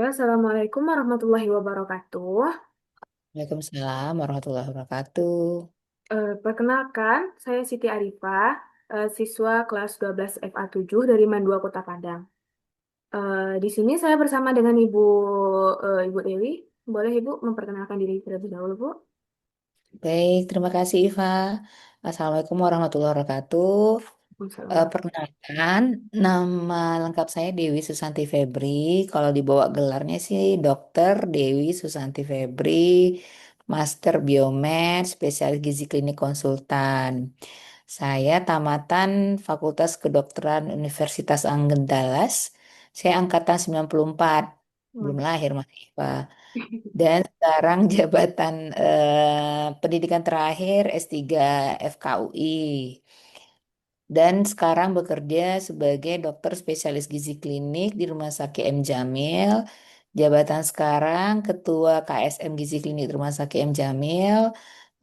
Halo, Assalamualaikum warahmatullahi wabarakatuh. Waalaikumsalam warahmatullahi wabarakatuh. Perkenalkan, saya Siti Arifah, siswa kelas 12 FA7 dari Mandua Kota Padang. Di sini saya bersama dengan Ibu Dewi. Boleh Ibu memperkenalkan diri terlebih dahulu, Bu? Baik, terima kasih Iva. Assalamualaikum warahmatullahi wabarakatuh. Waalaikumsalam. Perkenalkan, nama lengkap saya Dewi Susanti Febri. Kalau dibawa gelarnya sih Dokter Dewi Susanti Febri, Master Biomed, Spesialis Gizi Klinik Konsultan. Saya tamatan Fakultas Kedokteran Universitas Anggentalas. Saya angkatan 94. Belum Wah. lahir Mas Iva. Dan sekarang jabatan pendidikan terakhir S3 FKUI. Dan sekarang bekerja sebagai dokter spesialis gizi klinik di Rumah Sakit M. Jamil. Jabatan sekarang Ketua KSM Gizi Klinik Rumah Sakit M. Jamil.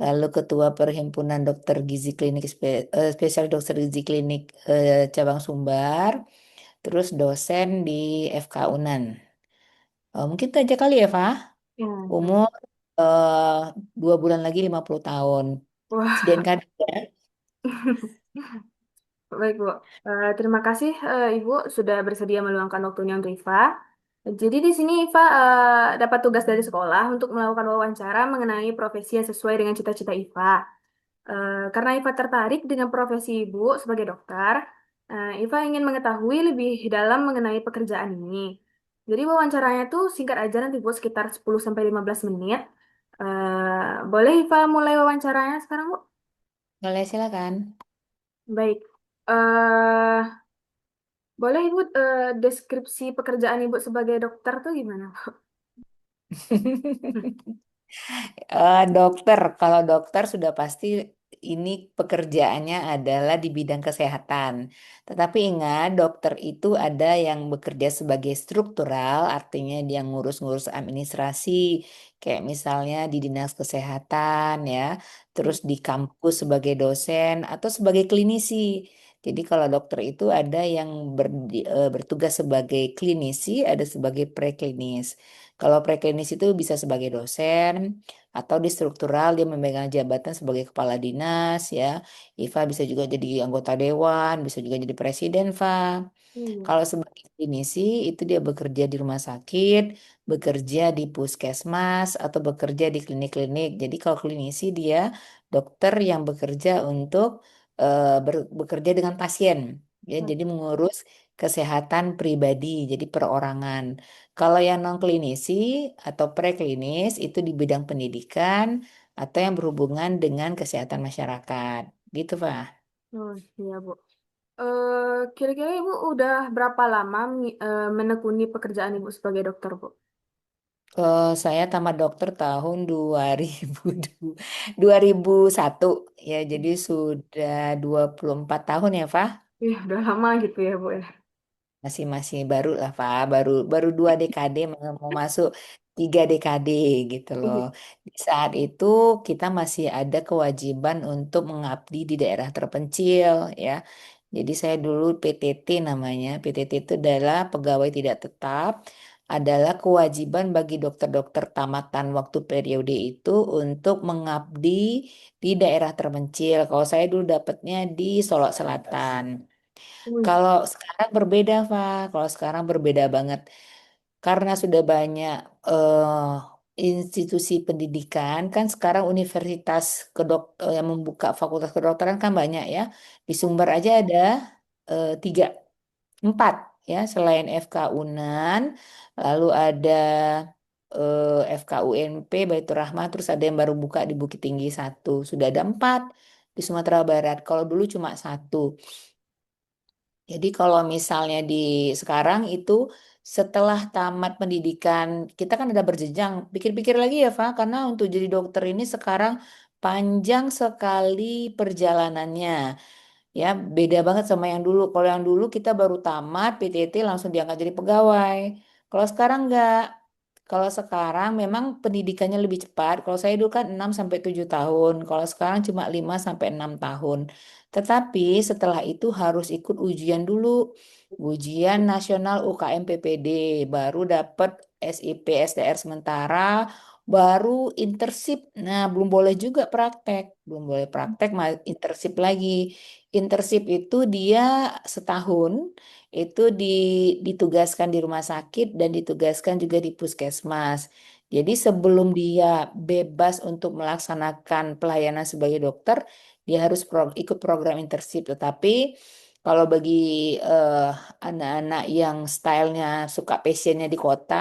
Lalu Ketua Perhimpunan Dokter Gizi Klinik Spesialis Dokter Gizi Klinik Cabang Sumbar. Terus dosen di FK Unan. Mungkin itu aja kali ya, Pak. Ya, baik. Umur eh 2 bulan lagi 50 tahun. Sediain Wah, kado ya. baik Bu. Terima kasih Ibu sudah bersedia meluangkan waktunya untuk Iva. Jadi di sini Iva dapat tugas dari sekolah untuk melakukan wawancara mengenai profesi yang sesuai dengan cita-cita Iva. Karena Iva tertarik dengan profesi Ibu sebagai dokter, Iva ingin mengetahui lebih dalam mengenai pekerjaan ini. Jadi wawancaranya tuh singkat aja nanti Bu sekitar 10 sampai 15 menit. Boleh Iva mulai wawancaranya sekarang Bu? Boleh silakan. Baik. Eh Boleh Ibu deskripsi pekerjaan Ibu sebagai dokter tuh gimana? Dokter, kalau dokter sudah pasti ini pekerjaannya adalah di bidang kesehatan. Tetapi ingat, dokter itu ada yang bekerja sebagai struktural, artinya dia ngurus-ngurus administrasi, kayak misalnya di dinas kesehatan ya, terus di kampus sebagai dosen atau sebagai klinisi. Jadi kalau dokter itu ada yang bertugas sebagai klinisi, ada sebagai preklinis. Kalau preklinis itu bisa sebagai dosen, atau di struktural dia memegang jabatan sebagai kepala dinas ya. Iva bisa juga jadi anggota dewan, bisa juga jadi presiden, Fa. Iya. Kalau sebagai klinisi itu dia bekerja di rumah sakit, bekerja di puskesmas atau bekerja di klinik-klinik. Jadi kalau klinisi dia dokter yang bekerja untuk bekerja dengan pasien. Ya, jadi mengurus kesehatan pribadi, jadi perorangan. Kalau yang non klinisi atau preklinis itu di bidang pendidikan atau yang berhubungan dengan kesehatan masyarakat. Gitu, Pak. Oh iya Bu. Kira-kira Ibu udah berapa lama menekuni pekerjaan Ibu sebagai dokter Bu? Saya tamat dokter tahun 2001 ya, jadi sudah 24 tahun ya, Pak. Iya, udah lama gitu ya Bu ya. Masih masih baru lah, Pak. Baru baru 2 dekade mau masuk 3 dekade gitu loh. Di saat itu kita masih ada kewajiban untuk mengabdi di daerah terpencil ya. Jadi saya dulu PTT namanya. PTT itu adalah pegawai tidak tetap, adalah kewajiban bagi dokter-dokter tamatan waktu periode itu untuk mengabdi di daerah terpencil. Kalau saya dulu dapatnya di Solok Selatan. Wih, Kalau sekarang berbeda, Pak. Kalau sekarang berbeda banget. Karena sudah banyak institusi pendidikan, kan sekarang universitas yang membuka fakultas kedokteran kan banyak ya. Di Sumber aja ada 3, 4 ya. Selain FK Unan, lalu ada FK UNP, Baitur Rahmah, terus ada yang baru buka di Bukit Tinggi satu. Sudah ada 4 di Sumatera Barat. Kalau dulu cuma satu. Jadi kalau misalnya di sekarang itu setelah tamat pendidikan, kita kan ada berjenjang. Pikir-pikir lagi ya, Fa, karena untuk jadi dokter ini sekarang panjang sekali perjalanannya. Ya, beda banget sama yang dulu. Kalau yang dulu kita baru tamat PTT langsung diangkat jadi pegawai. Kalau sekarang enggak. Kalau sekarang memang pendidikannya lebih cepat. Kalau saya dulu kan 6 sampai 7 tahun. Kalau sekarang cuma 5 sampai 6 tahun. Tetapi setelah itu harus ikut ujian dulu. Ujian nasional UKM PPD baru dapat SIP, SDR sementara, baru internship. Nah, belum boleh juga praktek, belum boleh praktek, internship lagi. Internship itu dia setahun, itu ditugaskan di rumah sakit dan ditugaskan juga di puskesmas. Jadi sebelum dia bebas untuk melaksanakan pelayanan sebagai dokter, dia harus ikut program internship. Tetapi kalau bagi eh, anak-anak yang stylenya suka passionnya di kota,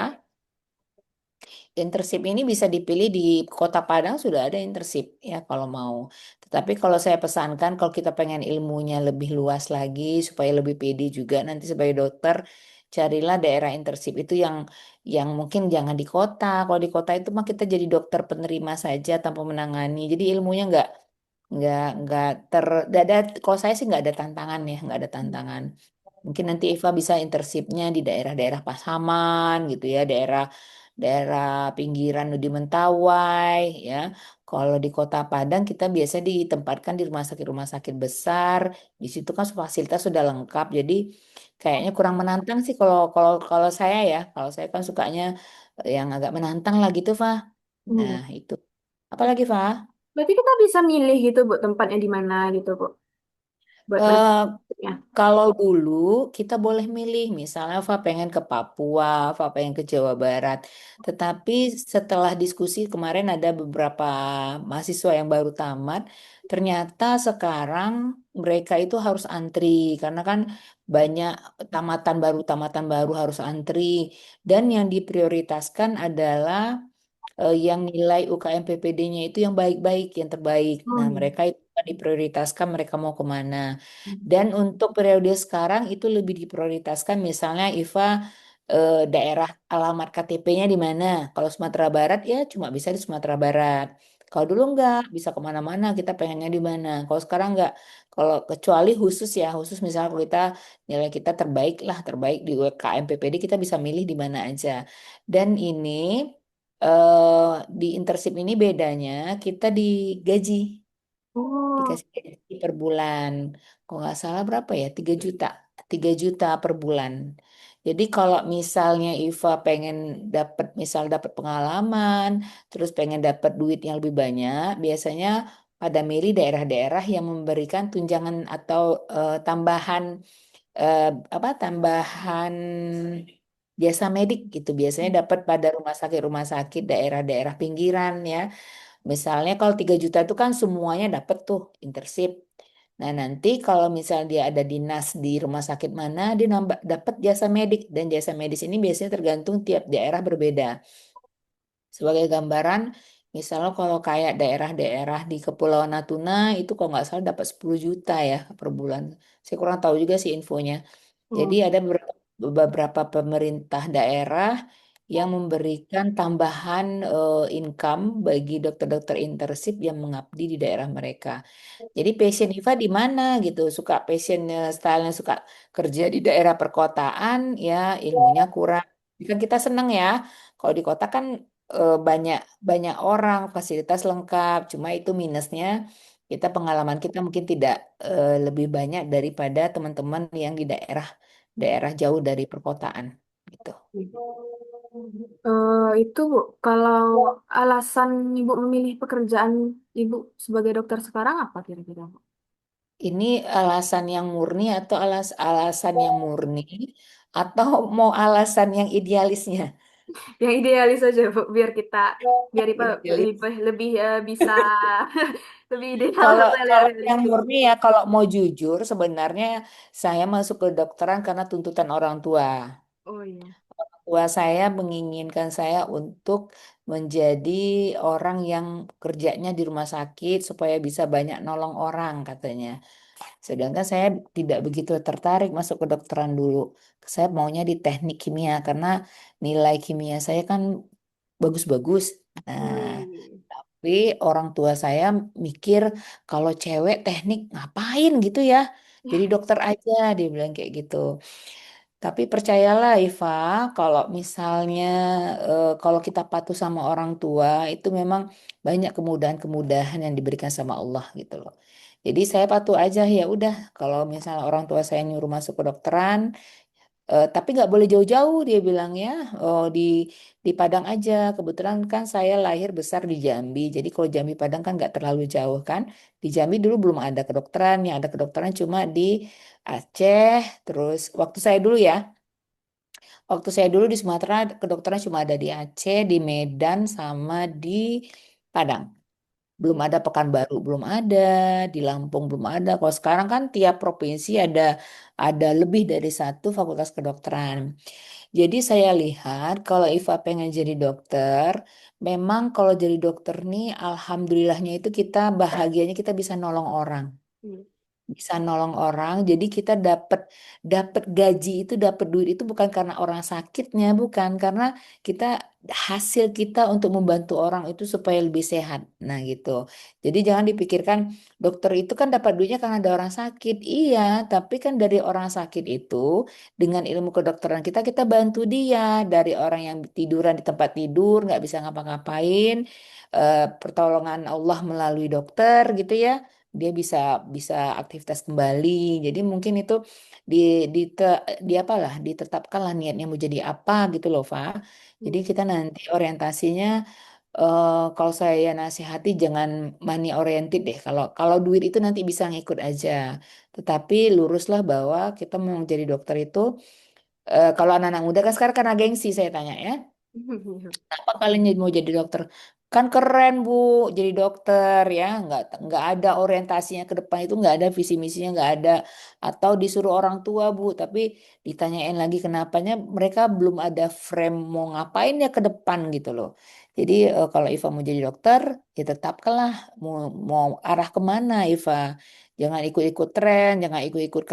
internship ini bisa dipilih di Kota Padang sudah ada internship ya kalau mau. Tetapi kalau saya pesankan kalau kita pengen ilmunya lebih luas lagi supaya lebih pede juga nanti sebagai dokter, carilah daerah internship itu yang mungkin jangan di kota. Kalau di kota itu mah kita jadi dokter penerima saja tanpa menangani. Jadi ilmunya nggak nggak ada. Kalau saya sih nggak ada tantangan ya, nggak ada tantangan. Mungkin nanti Eva bisa internshipnya di daerah-daerah Pasaman gitu ya, daerah daerah pinggiran di Mentawai ya. Kalau di Kota Padang kita biasa ditempatkan di rumah sakit besar. Di situ kan fasilitas sudah lengkap. Jadi kayaknya kurang menantang sih kalau kalau kalau saya ya. Kalau saya kan sukanya yang agak menantang lah gitu, Fa. Nah, Hmm. itu. Apalagi, Fa? Berarti kita bisa milih gitu, Bu, tempatnya di mana gitu, Bu, buat Eh, menempuhnya. Kalau dulu kita boleh milih, misalnya Fa pengen ke Papua, Fa pengen ke Jawa Barat. Tetapi setelah diskusi kemarin ada beberapa mahasiswa yang baru tamat, ternyata sekarang mereka itu harus antri karena kan banyak tamatan baru harus antri dan yang diprioritaskan adalah yang nilai UKM PPD-nya itu yang baik-baik, yang terbaik. Oh, Nah, iya. mereka itu kan diprioritaskan mereka mau kemana. Dan untuk periode sekarang itu lebih diprioritaskan misalnya Iva daerah alamat KTP-nya di mana. Kalau Sumatera Barat ya cuma bisa di Sumatera Barat. Kalau dulu enggak, bisa kemana-mana, kita pengennya di mana. Kalau sekarang enggak, kalau kecuali khusus ya, khusus misalnya kalau kita nilai kita terbaik lah, terbaik di UKM PPD, kita bisa milih di mana aja. Dan ini di internship ini bedanya kita digaji, Oh, dikasih gaji per bulan. Kalau nggak salah berapa ya? 3 juta, 3 juta per bulan. Jadi kalau misalnya Iva pengen dapat pengalaman, terus pengen dapat duit yang lebih banyak, biasanya pada milih daerah-daerah yang memberikan tunjangan atau tambahan eh, tambahan jasa medik gitu biasanya dapat pada rumah sakit daerah-daerah pinggiran ya. Misalnya kalau 3 juta itu kan semuanya dapat tuh internship. Nah, nanti kalau misalnya dia ada dinas di rumah sakit mana, dia nambah dapat jasa medik dan jasa medis ini biasanya tergantung tiap daerah berbeda. Sebagai gambaran, misalnya kalau kayak daerah-daerah di Kepulauan Natuna itu kalau nggak salah dapat 10 juta ya per bulan. Saya kurang tahu juga sih infonya. Jadi oh. ada beberapa pemerintah daerah yang memberikan tambahan income bagi dokter-dokter internship yang mengabdi di daerah mereka. Jadi passion Iva di mana gitu? Suka passionnya, stylenya suka kerja di daerah perkotaan, ya ilmunya kurang. Kan kita seneng ya. Kalau di kota kan banyak banyak orang, fasilitas lengkap. Cuma itu minusnya kita pengalaman kita mungkin tidak lebih banyak daripada teman-teman yang di daerah daerah jauh dari perkotaan gitu. Itu Bu, kalau alasan Ibu memilih pekerjaan Ibu sebagai dokter sekarang apa kira-kira, Bu? Ini alasan yang murni atau alasan yang murni atau mau alasan yang idealisnya? Yang idealis aja, Bu, biar Ipa Idealis. lebih bisa lebih ideal Kalau atau kalau yang realistis. murni ya kalau mau jujur sebenarnya saya masuk ke dokteran karena tuntutan orang tua. Oh iya. Tua saya menginginkan saya untuk menjadi orang yang kerjanya di rumah sakit supaya bisa banyak nolong orang katanya. Sedangkan saya tidak begitu tertarik masuk ke kedokteran dulu. Saya maunya di teknik kimia karena nilai kimia saya kan bagus-bagus. Nah, Hmm. tapi orang tua saya mikir kalau cewek teknik ngapain gitu ya. Jadi dokter aja, dia bilang kayak gitu. Tapi percayalah Iva, kalau misalnya kalau kita patuh sama orang tua itu memang banyak kemudahan-kemudahan yang diberikan sama Allah gitu loh. Jadi saya patuh aja ya udah kalau misalnya orang tua saya nyuruh masuk kedokteran, Tapi nggak boleh jauh-jauh dia bilang ya. Oh, di Padang aja. Kebetulan kan saya lahir besar di Jambi. Jadi kalau Jambi Padang kan nggak terlalu jauh kan. Di Jambi dulu belum ada kedokteran. Yang ada kedokteran cuma di Aceh. Terus waktu saya dulu di Sumatera kedokteran cuma ada di Aceh, di Medan, sama di Padang. Belum ada Pekanbaru, belum ada di Lampung, belum ada. Kalau sekarang kan tiap provinsi ada lebih dari satu fakultas kedokteran. Jadi saya lihat kalau Iva pengen jadi dokter, memang kalau jadi dokter nih, alhamdulillahnya itu kita bahagianya kita bisa nolong orang, Iya. bisa nolong orang. Jadi kita dapat dapat gaji itu, dapat duit itu bukan karena orang sakitnya, bukan karena kita hasil kita untuk membantu orang itu supaya lebih sehat. Nah, gitu. Jadi jangan dipikirkan dokter itu kan dapat duitnya karena ada orang sakit. Iya, tapi kan dari orang sakit itu dengan ilmu kedokteran kita bantu dia dari orang yang tiduran di tempat tidur, nggak bisa ngapa-ngapain, pertolongan Allah melalui dokter gitu ya, dia bisa bisa aktivitas kembali. Jadi mungkin itu di di di apalah ditetapkanlah niatnya mau jadi apa gitu loh, Fa. Jadi Iya. kita nanti orientasinya, kalau saya nasihati jangan money oriented deh. Kalau kalau duit itu nanti bisa ngikut aja. Tetapi luruslah bahwa kita mau jadi dokter itu, kalau anak-anak muda kan sekarang karena gengsi saya tanya ya. Kenapa kalian mau jadi dokter? Kan keren Bu, jadi dokter ya, nggak ada orientasinya ke depan itu nggak ada visi misinya nggak ada, atau disuruh orang tua Bu, tapi ditanyain lagi kenapanya mereka belum ada frame mau ngapain ya ke depan gitu loh. Jadi kalau Iva mau jadi dokter, ya tetapkanlah mau mau arah kemana Iva. Jangan ikut-ikut tren, jangan ikut-ikut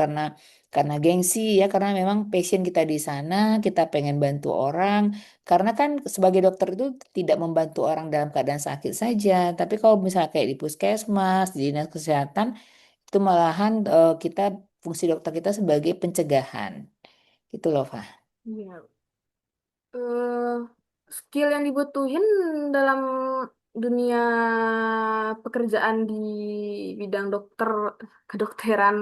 karena gengsi ya, karena memang passion kita di sana, kita pengen bantu orang. Karena kan sebagai dokter itu tidak membantu orang dalam keadaan sakit saja, tapi kalau misalnya kayak di puskesmas, di dinas kesehatan, itu malahan kita fungsi dokter kita sebagai pencegahan. Gitu loh, Fah. Iya. eh Skill yang dibutuhin dalam dunia pekerjaan di bidang kedokteran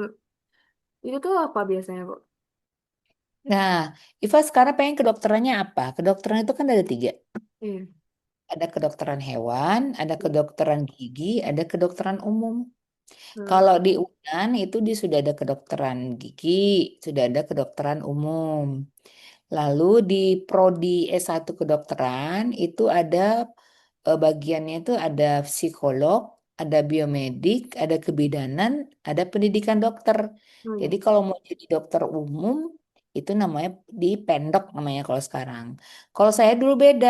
itu tuh apa biasanya, Bu? Nah, Iva sekarang pengen kedokterannya apa? Kedokteran itu kan ada tiga. Iya. Ada kedokteran hewan, ada Iya. kedokteran gigi, ada kedokteran umum. Hmm. Kalau di UNAN itu dia sudah ada kedokteran gigi, sudah ada kedokteran umum. Lalu di prodi S1 kedokteran itu ada, bagiannya itu ada psikolog, ada biomedik, ada kebidanan, ada pendidikan dokter. Oh, Jadi iya. kalau mau jadi dokter umum itu namanya di pendok namanya kalau sekarang. Kalau saya dulu beda.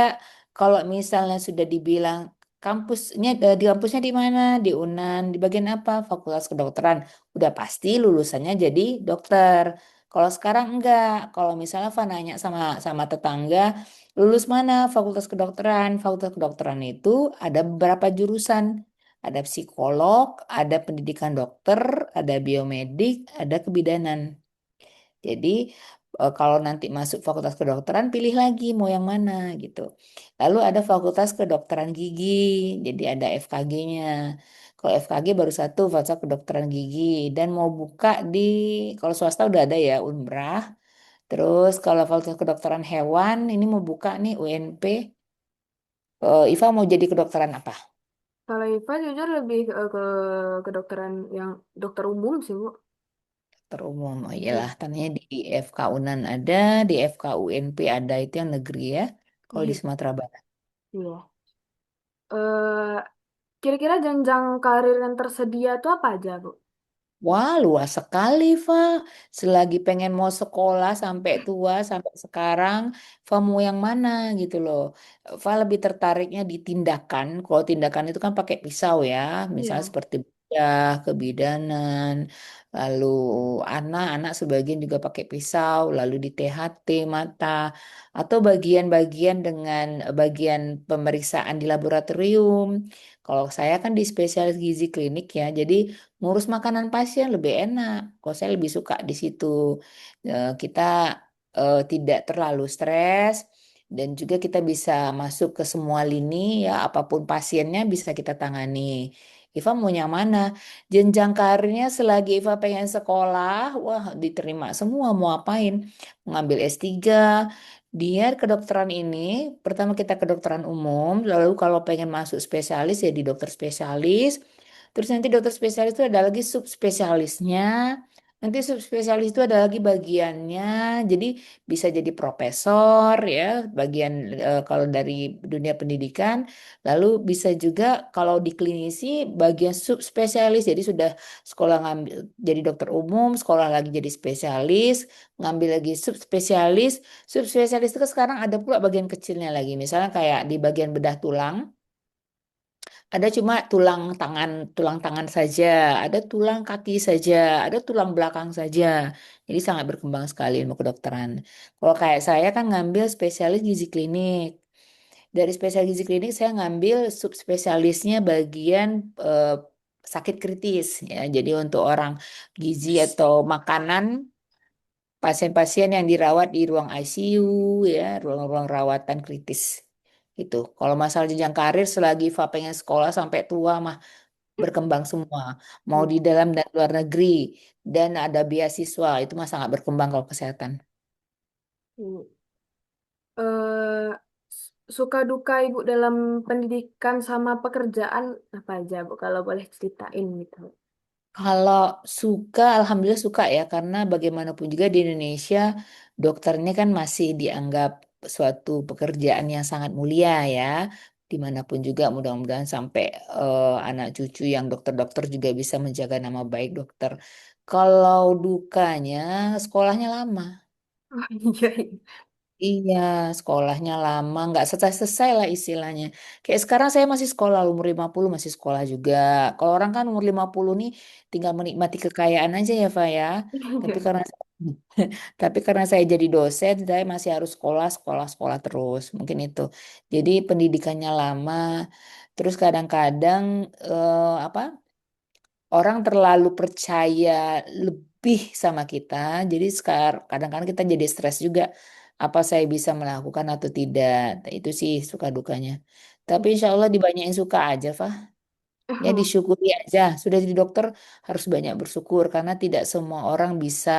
Kalau misalnya sudah dibilang kampusnya, di kampusnya di mana? Di UNAN, di bagian apa? Fakultas Kedokteran. Udah pasti lulusannya jadi dokter. Kalau sekarang enggak. Kalau misalnya Fa nanya sama sama tetangga, lulus mana Fakultas Kedokteran? Fakultas Kedokteran itu ada beberapa jurusan. Ada psikolog, ada pendidikan dokter, ada biomedik, ada kebidanan. Jadi kalau nanti masuk Fakultas Kedokteran pilih lagi mau yang mana gitu. Lalu ada Fakultas Kedokteran Gigi, jadi ada FKG-nya. Kalau FKG baru satu Fakultas Kedokteran Gigi dan mau buka di, kalau swasta udah ada ya Unbrah. Terus kalau Fakultas Kedokteran Hewan ini mau buka nih UNP. Iva mau jadi kedokteran apa? Kalau IPA jujur lebih ke kedokteran yang dokter umum sih, Bu. Dokter umum. Oh iyalah, Iya. tanya di FK Unan ada, di FK UNP ada, itu yang negeri ya. Kalau di Iya. Sumatera Barat. Iya. Eh, Kira-kira jenjang karir yang tersedia itu apa aja, Bu? Wah, luas sekali, Fa. Selagi pengen mau sekolah sampai tua, sampai sekarang, Fa mau yang mana gitu loh. Fa lebih tertariknya di tindakan. Kalau tindakan itu kan pakai pisau ya. Misalnya Iya. seperti bedah, kebidanan, lalu anak-anak sebagian juga pakai pisau, lalu di THT mata, atau bagian-bagian dengan bagian pemeriksaan di laboratorium. Kalau saya kan di spesialis gizi klinik ya, jadi ngurus makanan pasien lebih enak. Kok saya lebih suka di situ. Kita tidak terlalu stres dan juga kita bisa masuk ke semua lini ya, apapun pasiennya bisa kita tangani. Iva mau yang mana? Jenjang karirnya selagi Iva pengen sekolah, wah diterima semua mau apain? Mau ngambil S3, dia kedokteran ini, pertama kita kedokteran umum, lalu kalau pengen masuk spesialis ya di dokter spesialis, terus nanti dokter spesialis itu ada lagi subspesialisnya, nanti subspesialis itu ada lagi bagiannya, jadi bisa jadi profesor ya, bagian kalau dari dunia pendidikan. Lalu bisa juga kalau di klinisi bagian subspesialis. Jadi sudah sekolah ngambil jadi dokter umum, sekolah lagi jadi spesialis, ngambil lagi subspesialis. Subspesialis itu kan sekarang ada pula bagian kecilnya lagi. Misalnya kayak di bagian bedah tulang, ada cuma tulang tangan saja, ada tulang kaki saja, ada tulang belakang saja. Jadi sangat berkembang sekali ilmu kedokteran. Kalau kayak saya kan ngambil spesialis gizi klinik. Dari spesial gizi klinik saya ngambil subspesialisnya bagian eh, sakit kritis ya. Jadi untuk orang gizi atau makanan pasien-pasien yang dirawat di ruang ICU ya, ruang-ruang rawatan kritis. Itu. Kalau masalah jenjang karir selagi Fa pengen sekolah sampai tua mah berkembang semua. Mau di dalam dan luar negeri dan ada beasiswa itu mah sangat berkembang kalau kesehatan. Hmm. Eh, Suka duka ibu dalam pendidikan sama pekerjaan apa aja bu? Kalau boleh ceritain gitu. Kalau suka, alhamdulillah suka ya, karena bagaimanapun juga di Indonesia, dokter ini kan masih dianggap suatu pekerjaan yang sangat mulia ya. Dimanapun juga, mudah-mudahan sampai anak cucu yang dokter-dokter juga bisa menjaga nama baik dokter. Kalau dukanya, sekolahnya lama. Oh iya, iya. Iya, sekolahnya lama, nggak selesai-selesai lah istilahnya. Kayak sekarang saya masih sekolah, umur 50 masih sekolah juga. Kalau orang kan umur 50 nih tinggal menikmati kekayaan aja ya, Fa ya. Tapi Iya. karena tapi karena saya jadi dosen, saya masih harus sekolah, sekolah, sekolah terus. Mungkin itu. Jadi pendidikannya lama. Terus kadang-kadang apa? Orang terlalu percaya lebih sama kita, jadi sekarang kadang-kadang kita jadi stres juga. Apa saya bisa melakukan atau tidak? Nah, itu sih suka dukanya. Tapi insya Allah dibanyakin suka aja, Fah. Ya disyukuri aja. Sudah jadi dokter harus banyak bersyukur karena tidak semua orang bisa.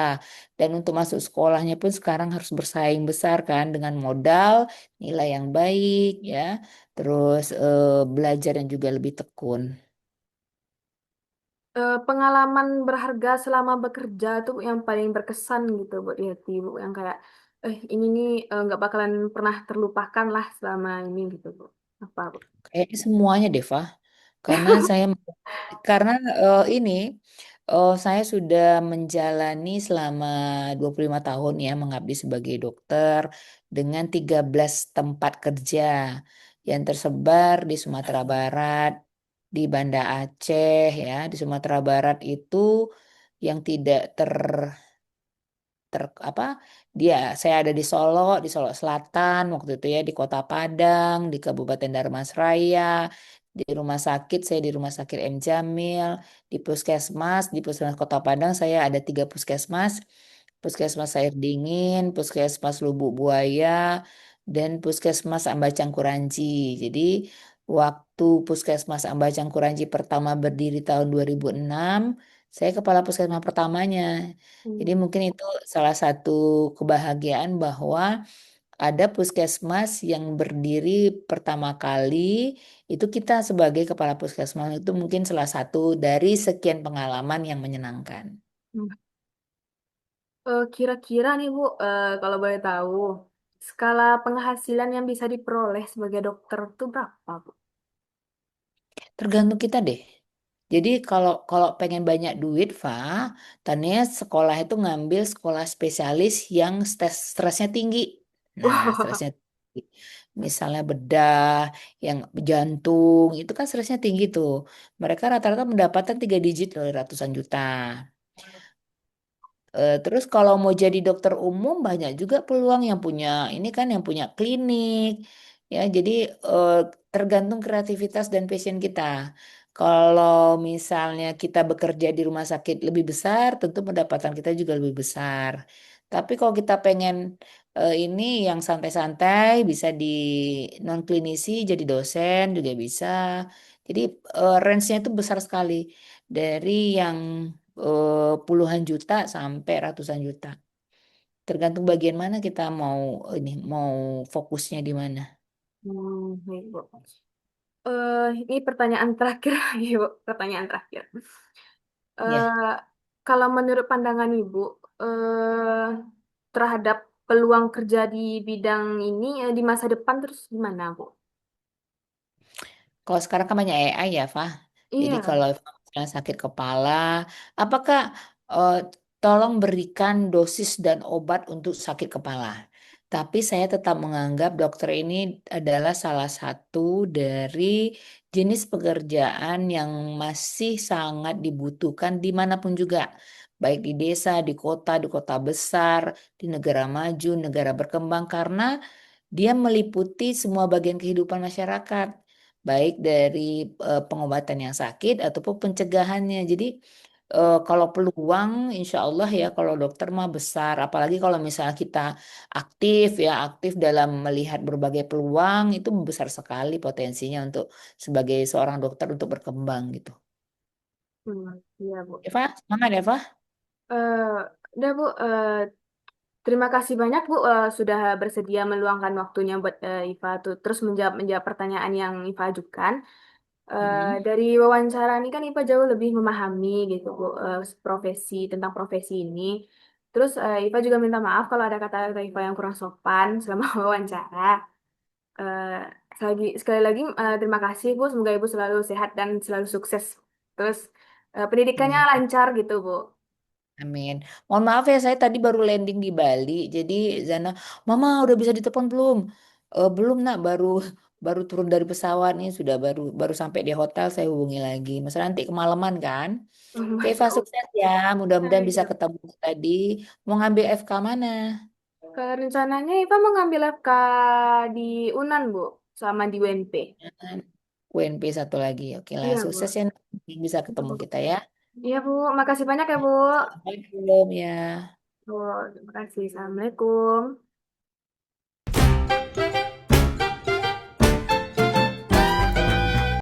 Dan untuk masuk sekolahnya pun sekarang harus bersaing besar kan dengan modal, nilai yang baik, ya. Terus belajar yang juga lebih tekun. Pengalaman berharga selama bekerja tuh yang paling berkesan gitu buat di hati bu, yang kayak ini nih nggak bakalan pernah terlupakan lah selama ini gitu bu. Apa bu? Kayaknya semuanya deh, Fah. Karena saya karena ini saya sudah menjalani selama 25 tahun ya mengabdi sebagai dokter dengan 13 tempat kerja yang tersebar di Sumatera Barat, di Banda Aceh ya, di Sumatera Barat itu yang tidak apa dia saya ada di Solo Selatan waktu itu ya di Kota Padang di Kabupaten Darmasraya di rumah sakit saya di Rumah Sakit M Jamil di Puskesmas Kota Padang saya ada 3 puskesmas. Puskesmas Air Dingin, Puskesmas Lubuk Buaya, dan Puskesmas Ambacang Kuranci. Jadi waktu Puskesmas Ambacang Kuranci pertama berdiri tahun 2006, saya kepala puskesmas pertamanya. Jadi Hmm. mungkin itu salah satu kebahagiaan bahwa ada puskesmas yang berdiri pertama kali, itu kita sebagai kepala puskesmas itu mungkin salah satu dari sekian pengalaman yang menyenangkan. Kira-kira nih Bu, kalau boleh tahu, skala penghasilan yang bisa diperoleh sebagai dokter itu berapa Bu? Tergantung kita deh. Jadi kalau kalau pengen banyak duit, Fa, tanya sekolah itu ngambil sekolah spesialis yang stresnya tinggi. Nah, stresnya tinggi. Misalnya bedah, yang jantung, itu kan stresnya tinggi tuh. Mereka rata-rata mendapatkan 3 digit loh, ratusan juta. Terus kalau mau jadi dokter umum banyak juga peluang yang punya ini kan yang punya klinik ya jadi eh, tergantung kreativitas dan passion kita. Kalau misalnya kita bekerja di rumah sakit lebih besar, tentu pendapatan kita juga lebih besar. Tapi kalau kita pengen ini yang santai-santai bisa di non klinisi jadi dosen juga bisa, Jadi range-nya itu besar sekali dari yang puluhan juta sampai ratusan juta. Tergantung bagian mana kita mau ini mau fokusnya di mana. Baik, Bu. Ini pertanyaan terakhir, Ibu. Pertanyaan terakhir. Ya, Eh, Kalau menurut pandangan Ibu, terhadap peluang kerja di bidang ini di masa depan terus gimana, Bu? kalau sekarang kan banyak AI ya, Fah. Jadi Iya. kalau misalnya sakit kepala, apakah eh, tolong berikan dosis dan obat untuk sakit kepala. Tapi saya tetap menganggap dokter ini adalah salah satu dari jenis pekerjaan yang masih sangat dibutuhkan dimanapun juga. Baik di desa, di kota besar, di negara maju, negara berkembang. Karena dia meliputi semua bagian kehidupan masyarakat, baik dari pengobatan yang sakit ataupun pencegahannya. Jadi kalau peluang, insya Allah ya kalau dokter mah besar. Apalagi kalau misalnya kita aktif dalam melihat berbagai peluang, itu besar sekali potensinya untuk sebagai seorang dokter untuk berkembang gitu. Iya, Bu. Eva, semangat Eva. Eh, Udah, Bu. Terima kasih banyak, Bu, sudah bersedia meluangkan waktunya buat Iva tuh terus menjawab pertanyaan yang Iva ajukan. Mm-mm. Dari wawancara ini kan Iva jauh lebih memahami gitu, Bu, tentang profesi ini. Terus Iva juga minta maaf kalau ada kata-kata Iva yang kurang sopan selama wawancara. Eh, sekali lagi terima kasih, Bu. Semoga Ibu selalu sehat dan selalu sukses. Terus pendidikannya Amin. lancar gitu, Bu. Amin. Mohon maaf ya, saya tadi baru landing di Bali. Jadi Zana, Mama udah bisa ditelepon belum? Belum nak, baru baru turun dari pesawat nih, sudah baru sampai di hotel. Saya hubungi lagi. Masa nanti kemalaman kan? Oke, Eva sukses ya. Mudah-mudahan bisa Iya. ketemu tadi. Mau ngambil FK mana? Rencananya Iva mau ngambil FK di UNAN, Bu, sama di UNP. UNP satu lagi. Oke lah, Iya, sukses Bu. ya. Bisa Iya, ketemu Bu. kita ya. Iya, Bu. Makasih banyak ya, Bu. Assalamualaikum ya. Bu, terima kasih. Assalamualaikum.